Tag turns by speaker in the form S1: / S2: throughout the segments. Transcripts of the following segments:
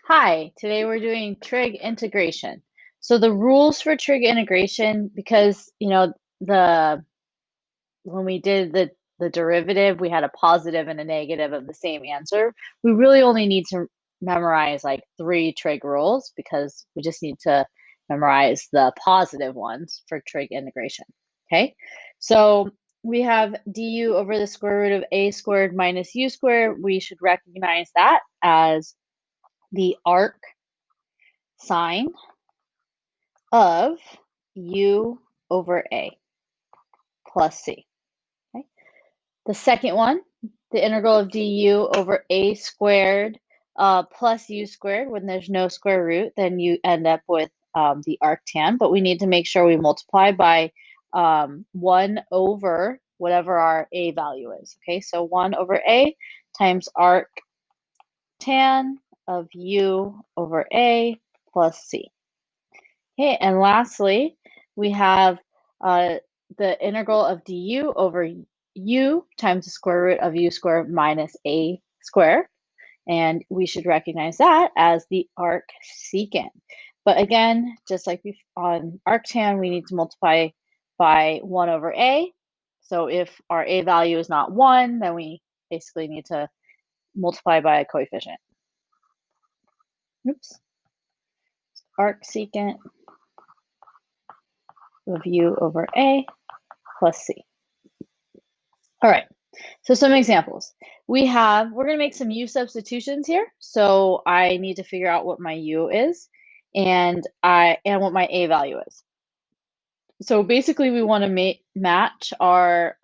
S1: Hi, today we're doing trig integration. So the rules for trig integration, because the when we did the derivative, we had a positive and a negative of the same answer. We really only need to memorize like 3 trig rules because we just need to memorize the positive ones for trig integration. Okay, so we have du over the square root of a squared minus u squared. We should recognize that as the arc sine of u over a plus c. Okay. The second one, the integral of du over a squared plus u squared. When there's no square root, then you end up with the arctan, but we need to make sure we multiply by 1 over whatever our a value is. Okay, so 1 over a times arctan of u over a plus c. Okay, and lastly, we have the integral of du over u times the square root of u squared minus a squared. And we should recognize that as the arcsecant. But again, just like on arctan, we need to multiply by 1 over a. So if our a value is not 1, then we basically need to multiply by a coefficient. Oops. Arcsecant of u over a plus c. All right, so some examples. We're going to make some u substitutions here. So I need to figure out what my u is and what my a value is. So basically we want to match our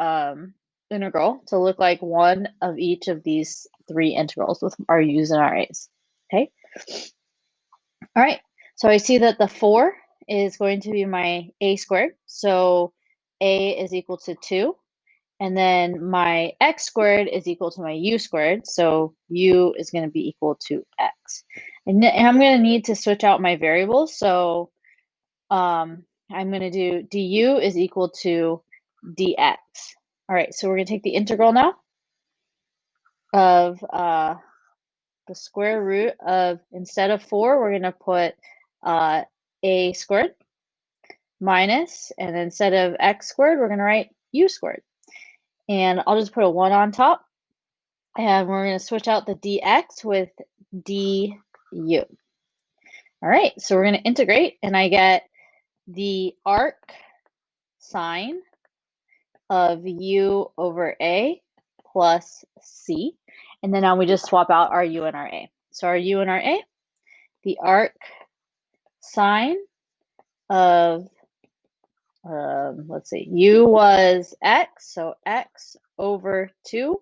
S1: integral to look like one of each of these 3 integrals with our u's and our a's. Okay. All right, so I see that the 4 is going to be my a squared. So a is equal to 2. And then my x squared is equal to my u squared. So u is going to be equal to x. And I'm going to need to switch out my variables. So I'm going to do du is equal to dx. All right, so we're going to take the integral now of the square root of, instead of 4, we're going to put a squared minus, and instead of x squared, we're going to write u squared. And I'll just put a 1 on top. And we're going to switch out the dx with du. All right, so we're going to integrate, and I get the arc sine of u over a plus c. And then now we just swap out our u and our a. So our u and our a, the arc sine of, let's see, u was x, so x over 2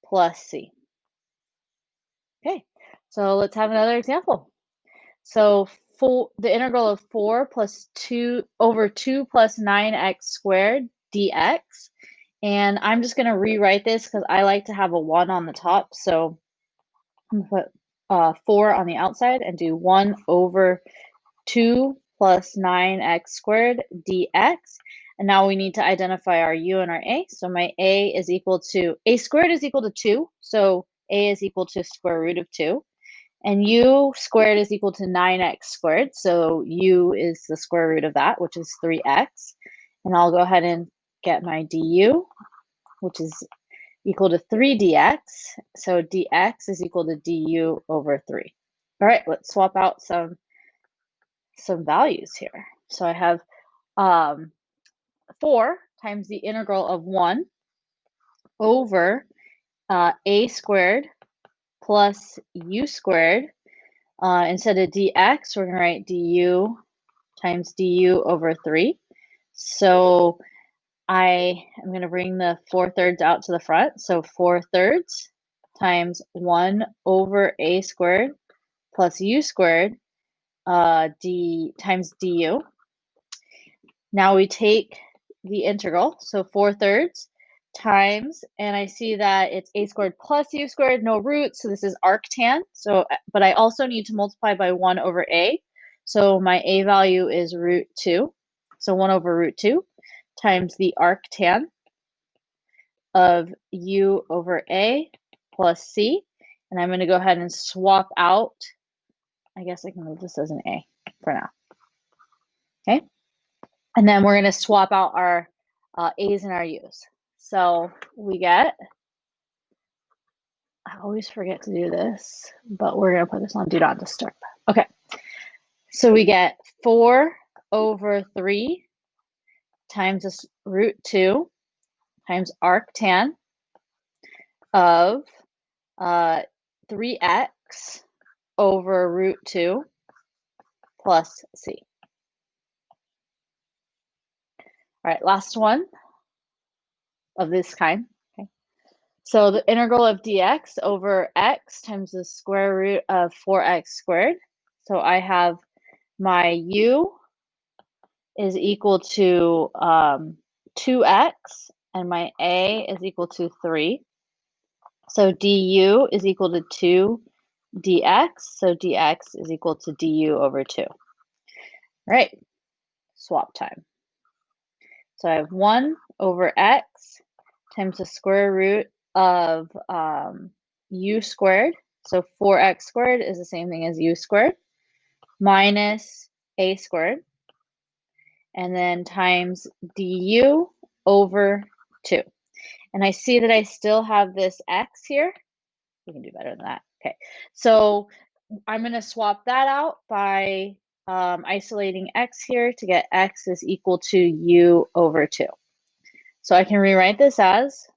S1: plus c. Okay, so let's have another example. So the integral of 4 plus 2 over 2 plus 9x squared dx. And I'm just going to rewrite this because I like to have a 1 on the top. So I'm going to put 4 on the outside and do 1 over 2 plus 9x squared dx. And now we need to identify our u and our a. So my a is equal to, a squared is equal to 2. So a is equal to square root of 2. And u squared is equal to 9x squared. So u is the square root of that, which is 3x. And I'll go ahead and get my du, which is equal to 3dx. So dx is equal to du over 3. All right, let's swap out some values here. So I have 4 times the integral of 1 over a squared plus u squared. Instead of dx, we're going to write du times du over 3. So I am going to bring the 4/3 out to the front. So 4/3 times 1 over a squared plus u squared times du. Now we take the integral, so 4/3 times, and I see that it's a squared plus u squared, no roots, so this is arctan. So, but I also need to multiply by 1 over a. So my a value is root 2. So 1 over root 2 times the arctan of u over a plus c. And I'm going to go ahead and swap out I guess I can leave this as an A for now. Okay. And then we're going to swap out our A's and our U's. So we get, I always forget to do this, but we're going to put this on do not disturb. Okay. So we get 4 over 3 times this root 2 times arctan of 3x over root 2 plus c. All right, last one of this kind. Okay. So the integral of dx over x times the square root of 4x squared. So I have my u is equal to 2x, and my a is equal to 3. So du is equal to 2 dx, so dx is equal to du over 2. All right, swap time. So I have 1 over x times the square root of u squared. So 4x squared is the same thing as u squared minus a squared, and then times du over 2. And I see that I still have this x here. You can do better than that. Okay, so I'm going to swap that out by isolating x here to get x is equal to u over 2. So I can rewrite this as,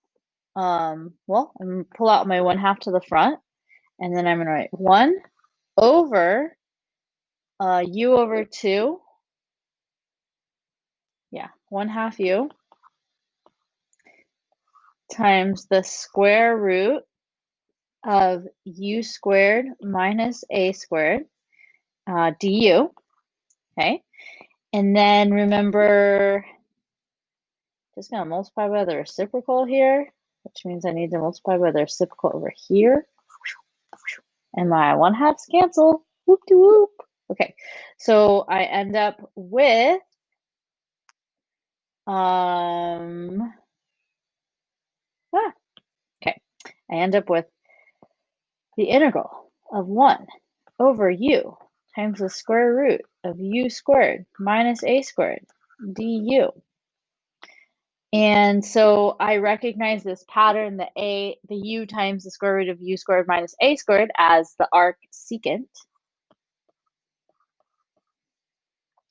S1: well, I'm going to pull out my 1/2 to the front, and then I'm going to write 1 over u over 2. Yeah, 1/2 u times the square root of u squared minus a squared du. Okay, and then remember, just going to multiply by the reciprocal here, which means I need to multiply by the reciprocal over here. And my 1/2s cancel. Whoop de whoop. Okay, so I end up with okay, I end up with the integral of 1 over u times the square root of u squared minus a squared du. And so I recognize this pattern, the u times the square root of u squared minus a squared, as the arc secant.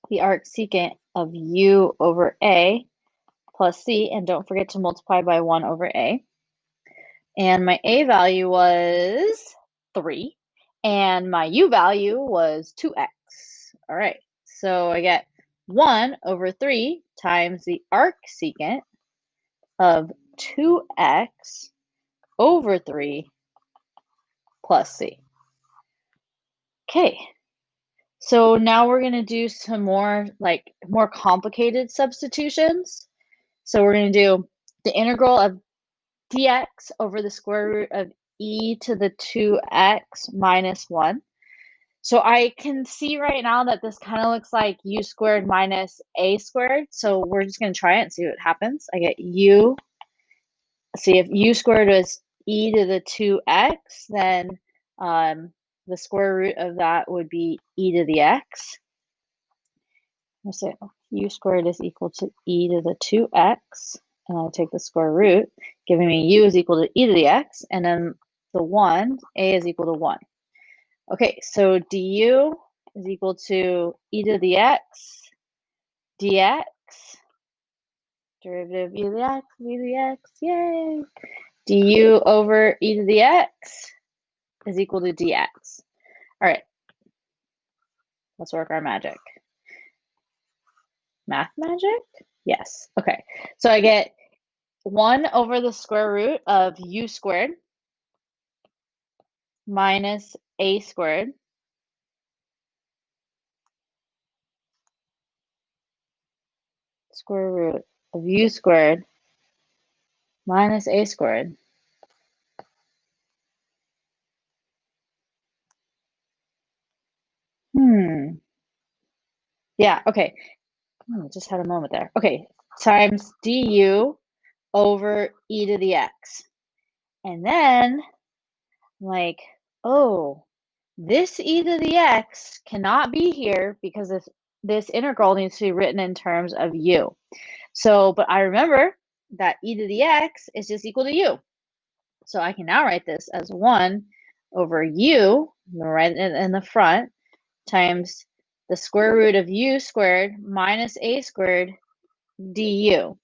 S1: The arc secant of u over a plus c, and don't forget to multiply by 1 over a. And my a value was 3, and my u value was 2x. All right, so I get 1 over 3 times the arc secant of 2x over 3 plus c. Okay, so now we're going to do some more complicated substitutions. So we're going to do the integral of dx over the square root of e to the 2x minus 1. So I can see right now that this kind of looks like u squared minus a squared. So we're just going to try it and see what happens. I get u. See, if u squared was e to the 2x, then the square root of that would be e to the x. I'll say u squared is equal to e to the 2x, and I'll take the square root, giving me u is equal to e to the x, and then the 1, a is equal to 1. Okay, so du is equal to e to the x dx, derivative e to the x, e to the x, yay! Du over e to the x is equal to dx. All right, let's work our magic. Math magic? Yes. Okay, so I get 1 over the square root of u squared minus a squared square root of u squared minus a squared. Yeah, okay. Just had a moment there. Okay, times du over e to the x. And then I'm like, oh, this e to the x cannot be here because this integral needs to be written in terms of u. So, but I remember that e to the x is just equal to u. So I can now write this as 1 over u, right in the front, times the square root of u squared minus a squared du.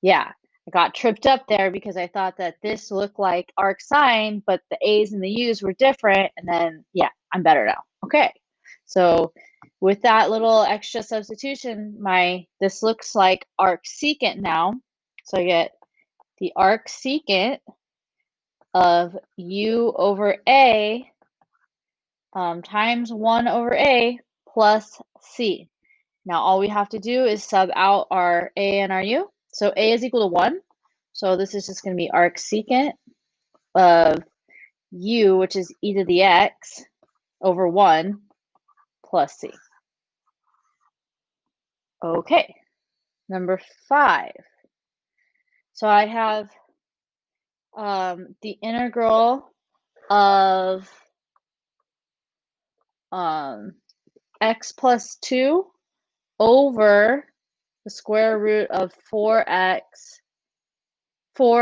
S1: Yeah, I got tripped up there because I thought that this looked like arc sine, but the a's and the u's were different. And then, yeah, I'm better now. Okay, so with that little extra substitution, this looks like arc secant now. So I get the arc secant of u over a times 1 over a plus c. Now all we have to do is sub out our a and our u. So a is equal to 1. So this is just going to be arc secant of u, which is e to the x, over 1 plus c. Okay, number 5. So I have the integral of x plus 2 over the square root of 4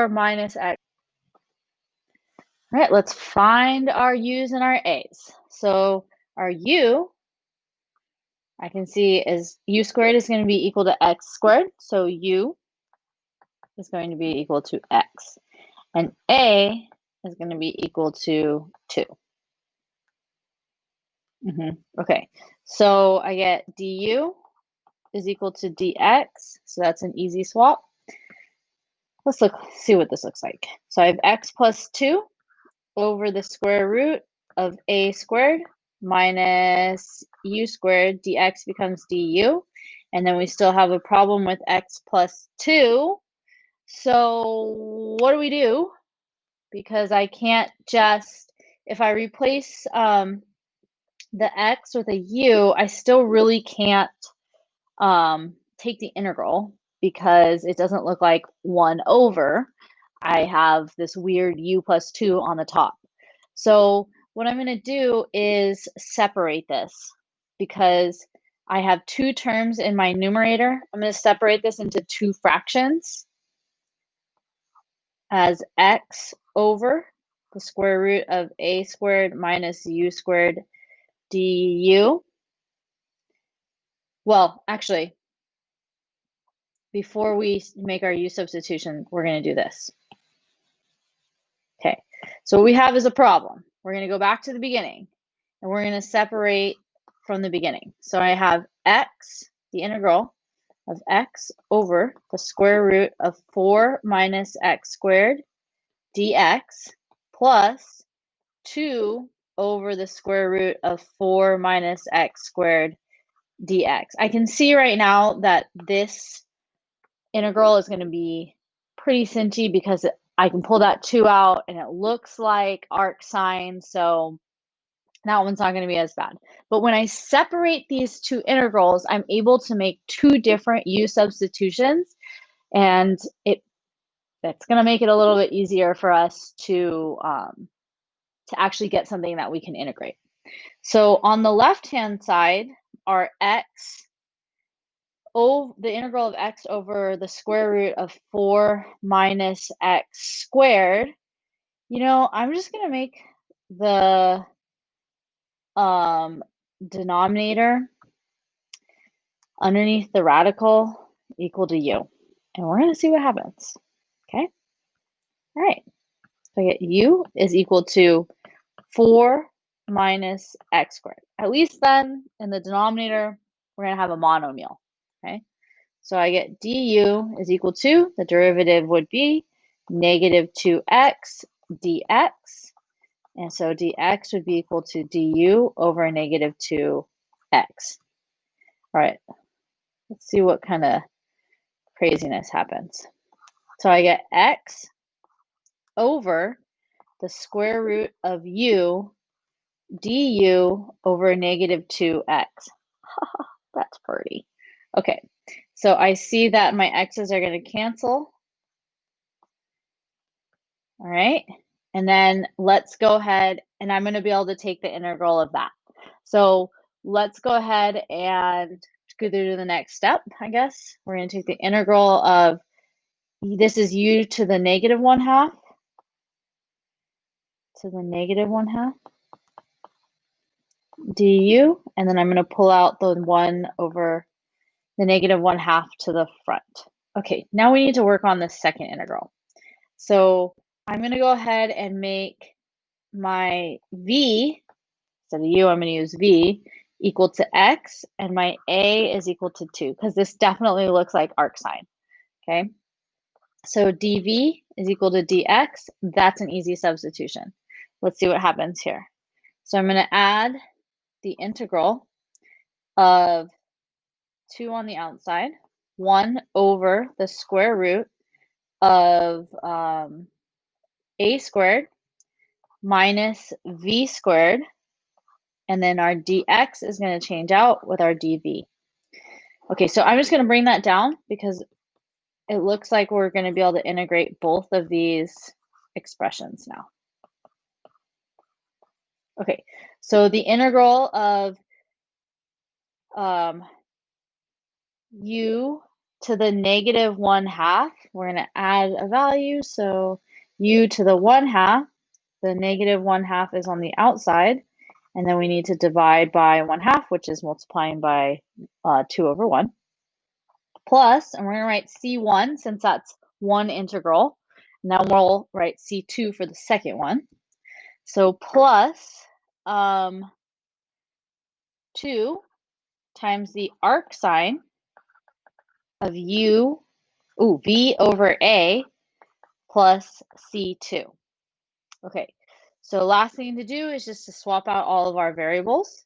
S1: minus x. All right, let's find our u's and our a's. So our u, I can see is u squared is going to be equal to x squared. So u is going to be equal to x. And a is going to be equal to 2. Okay, so I get du is equal to dx. So that's an easy swap. Let's see what this looks like. So I have x plus 2 over the square root of a squared minus u squared. Dx becomes du. And then we still have a problem with x plus 2. So what do we do? Because I can't just, if I replace the x with a u, I still really can't take the integral because it doesn't look like 1 over. I have this weird u plus 2 on the top. So what I'm going to do is separate this because I have 2 terms in my numerator. I'm going to separate this into 2 fractions as x over the square root of a squared minus u squared du. Well, actually, before we make our u substitution, we're going to do this. Okay, so what we have is a problem. We're going to go back to the beginning, and we're going to separate from the beginning. So I have x, the integral of x over the square root of 4 minus x squared dx plus 2 over the square root of 4 minus x squared dx. I can see right now that this integral is going to be pretty cinchy because I can pull that 2 out and it looks like arc sine, so that one's not going to be as bad. But when I separate these 2 integrals, I'm able to make 2 different u substitutions, and that's going to make it a little bit easier for us to actually get something that we can integrate. So on the left-hand side, our the integral of x over the square root of 4 minus x squared. I'm just going to make the denominator underneath the radical equal to u. And we're going to see what happens. Okay? All right. So I get u is equal to 4 minus x squared. At least then, in the denominator, we're going to have a monomial. Okay? So I get du is equal to, the derivative would be negative 2x dx. And so dx would be equal to du over negative 2x. All right, let's see what kind of craziness happens. So I get x over the square root of u du over negative 2x. That's pretty. Okay, so I see that my x's are going to cancel. All right, And then let's go ahead, and I'm going to be able to take the integral of that. So let's go ahead and go through to the next step, I guess. We're going to take the integral of, this is u to the negative 1/2 to the negative 1/2 du, and then I'm going to pull out the 1 over the negative 1/2 to the front. Okay, now we need to work on the second integral. So I'm going to go ahead and make my v, instead of u, I'm going to use v, equal to x, and my a is equal to 2, because this definitely looks like arcsine, okay? So dv is equal to dx. That's an easy substitution. Let's see what happens here. So I'm going to add the integral of 2 on the outside, 1 over the square root of a squared minus v squared, and then our dx is going to change out with our dv. Okay, so I'm just going to bring that down because it looks like we're going to be able to integrate both of these expressions now. Okay, so the integral of u to the negative 1/2, we're going to add a value. So u to the 1/2, the negative 1/2 is on the outside, and then we need to divide by 1/2, which is multiplying by 2 over 1. Plus, and we're going to write C1 since that's one integral. Now we'll write C2 for the second one. So plus 2 times the arcsine of v over a plus C2. Okay, so last thing to do is just to swap out all of our variables.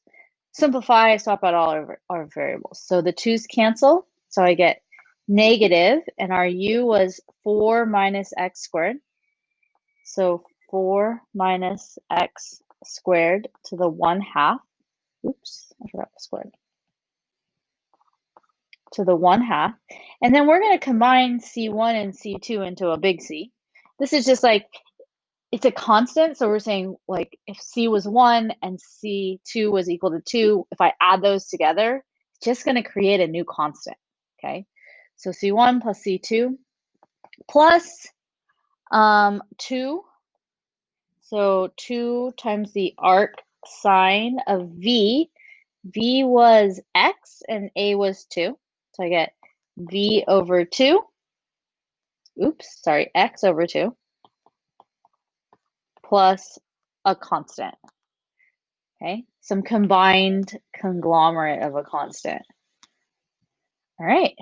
S1: Simplify, swap out all of our variables. So the 2's cancel, so I get negative, and our u was 4 minus x squared. So 4 minus x squared to the 1/2. Oops, I forgot the squared. To the 1/2. And then we're going to combine C1 and C2 into a big C. This is just like, it's a constant, so we're saying like if C was 1 and C2 was equal to 2, if I add those together, it's just going to create a new constant, okay? So C1 plus C2 plus 2. So 2 times the arc sine of v. V was x and a was 2. So I get v over 2. Oops, sorry, x over 2 plus a constant. Okay, some combined conglomerate of a constant. All right,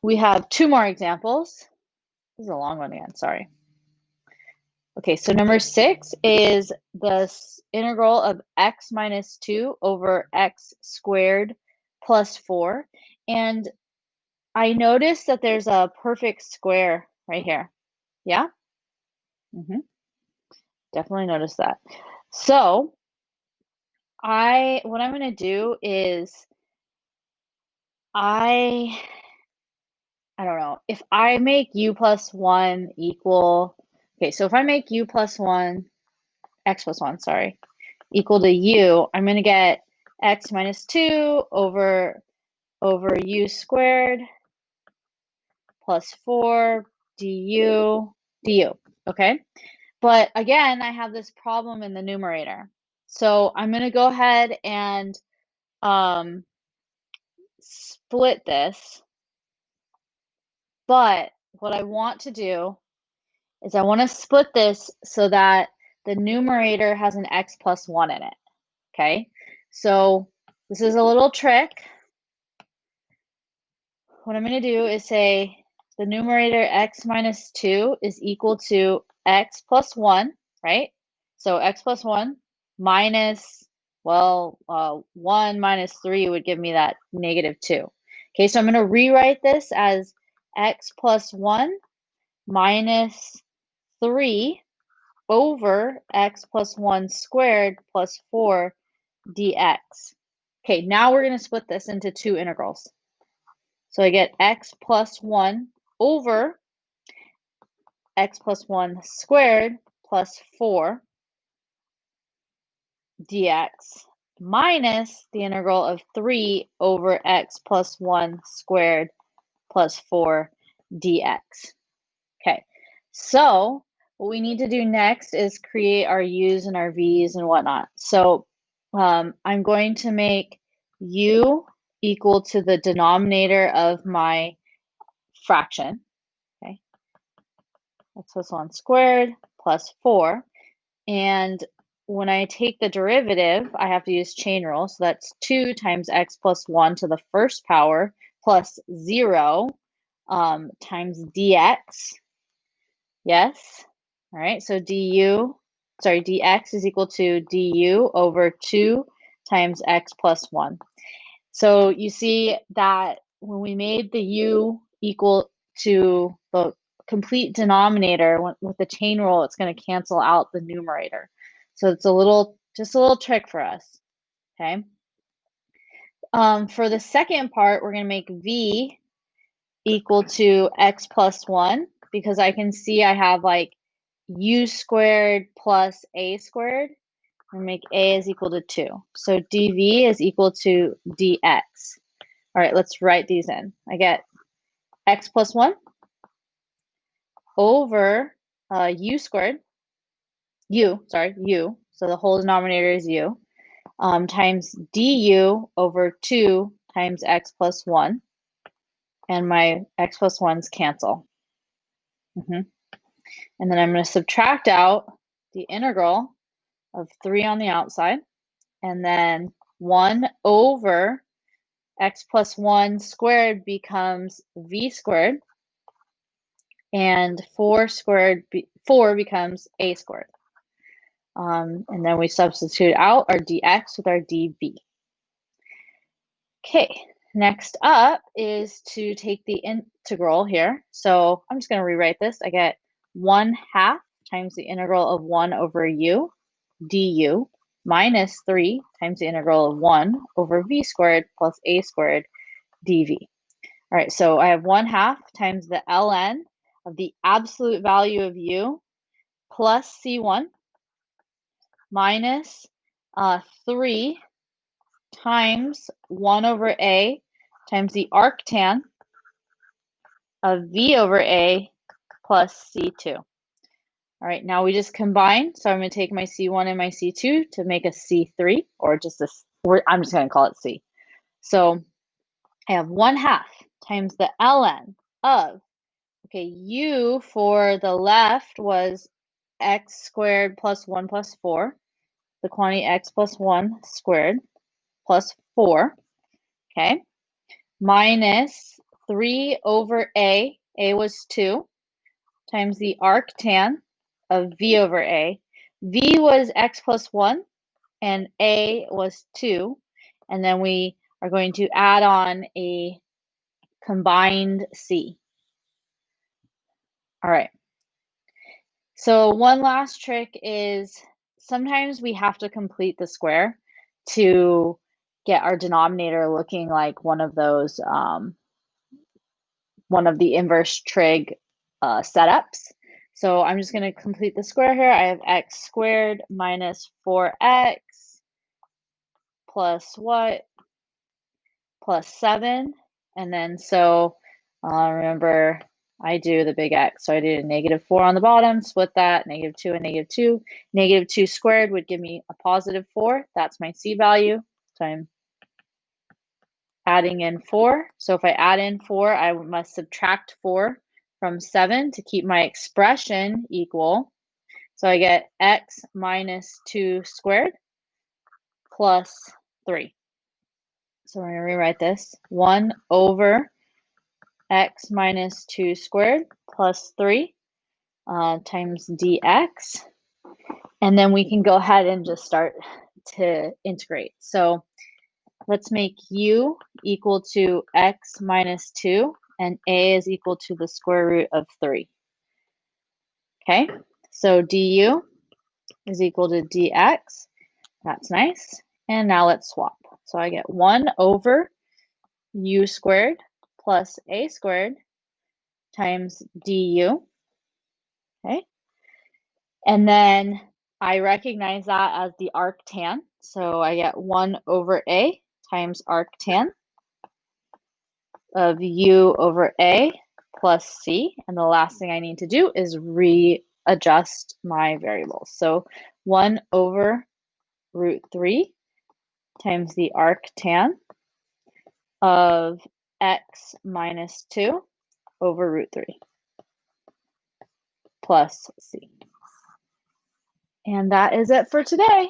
S1: we have 2 more examples. This is a long one again, sorry. Okay, so number 6 is the integral of x minus 2 over x squared plus 4. And I noticed that there's a perfect square right here. Yeah? Definitely noticed that. So what I'm going to do is I don't know. If I make u plus 1 equal, okay, so if I make u plus 1, x plus 1, sorry, equal to u, I'm going to get x minus 2 over u squared plus 4 du, okay? But again, I have this problem in the numerator. So I'm going to go ahead and split this. But what I want to do is I want to split this so that the numerator has an x plus 1 in it, okay? So this is a little trick. What I'm going to do is say the numerator x minus 2 is equal to x plus 1, right? So x plus 1 minus, well, 1 minus 3 would give me that negative 2. Okay, so I'm going to rewrite this as x plus 1 minus 3 over x plus 1 squared plus 4 dx. Okay, now we're going to split this into 2 integrals. So I get x plus 1 over x plus 1 squared plus 4 dx minus the integral of 3 over x plus 1 squared plus 4 dx. Okay, so what we need to do next is create our u's and our v's and whatnot. So I'm going to make u equal to the denominator of my fraction. Okay, x plus 1 squared plus 4. And when I take the derivative, I have to use chain rule. So that's 2 times x plus 1 to the first power plus 0 times dx. Yes. All right. So dx is equal to du over 2 times x plus 1. So you see that when we made the u equal to the complete denominator with the chain rule, it's going to cancel out the numerator. So it's just a little trick for us. Okay. For the second part, we're going to make v equal to x plus 1 because I can see I have like u squared plus a squared. And make a is equal to 2. So dv is equal to dx. All right, let's write these in. I get x plus 1 over u squared, u, so the whole denominator is u, times du over 2 times x plus 1, and my x plus 1's cancel. And then I'm going to subtract out the integral of 3 on the outside, and then 1 over x plus 1 squared becomes v squared, and 4 becomes a squared. And then we substitute out our dx with our dv. Okay, next up is to take the integral here. So I'm just going to rewrite this. I get 1/2 times the integral of 1 over u du minus 3 times the integral of 1 over v squared plus a squared dv. All right, so I have 1/2 times the ln of the absolute value of u plus c1 minus 3 times 1 over a times the arctan of v over a plus c2. All right, now we just combine. So I'm going to take my c1 and my c2 to make a c3, or just this, I'm just going to call it c. So I have 1/2 times the ln of, okay, u for the left was x squared plus 1 plus 4, the quantity x plus 1 squared plus 4, okay, minus 3 over a was 2, times the arctan of v over a. V was x plus 1, and a was 2, and then we are going to add on a combined c. All right. So one last trick is sometimes we have to complete the square to get our denominator looking like one of those, one of the inverse trig setups. So I'm just going to complete the square here. I have x squared minus 4x plus what? Plus 7. And then so remember, I do the big X. So I did a -4 on the bottom, split that, -2 and -2. -2 squared would give me a +4. That's my C value. So I'm adding in 4. So if I add in 4, I must subtract 4 from 7 to keep my expression equal. So I get x minus 2 squared plus 3. So we're going to rewrite this. 1 over x minus 2 squared plus 3 times dx. And then we can go ahead and just start to integrate. So let's make u equal to x minus 2, and a is equal to the square root of 3. Okay, so du is equal to dx. That's nice. And now let's swap. So I get 1 over u squared plus a squared times du. Okay. And then I recognize that as the arctan. So I get 1 over a times arctan of u over a plus c. And the last thing I need to do is readjust my variables. So 1 over root 3 times the arctan of x minus 2 over root 3 plus c. And that is it for today.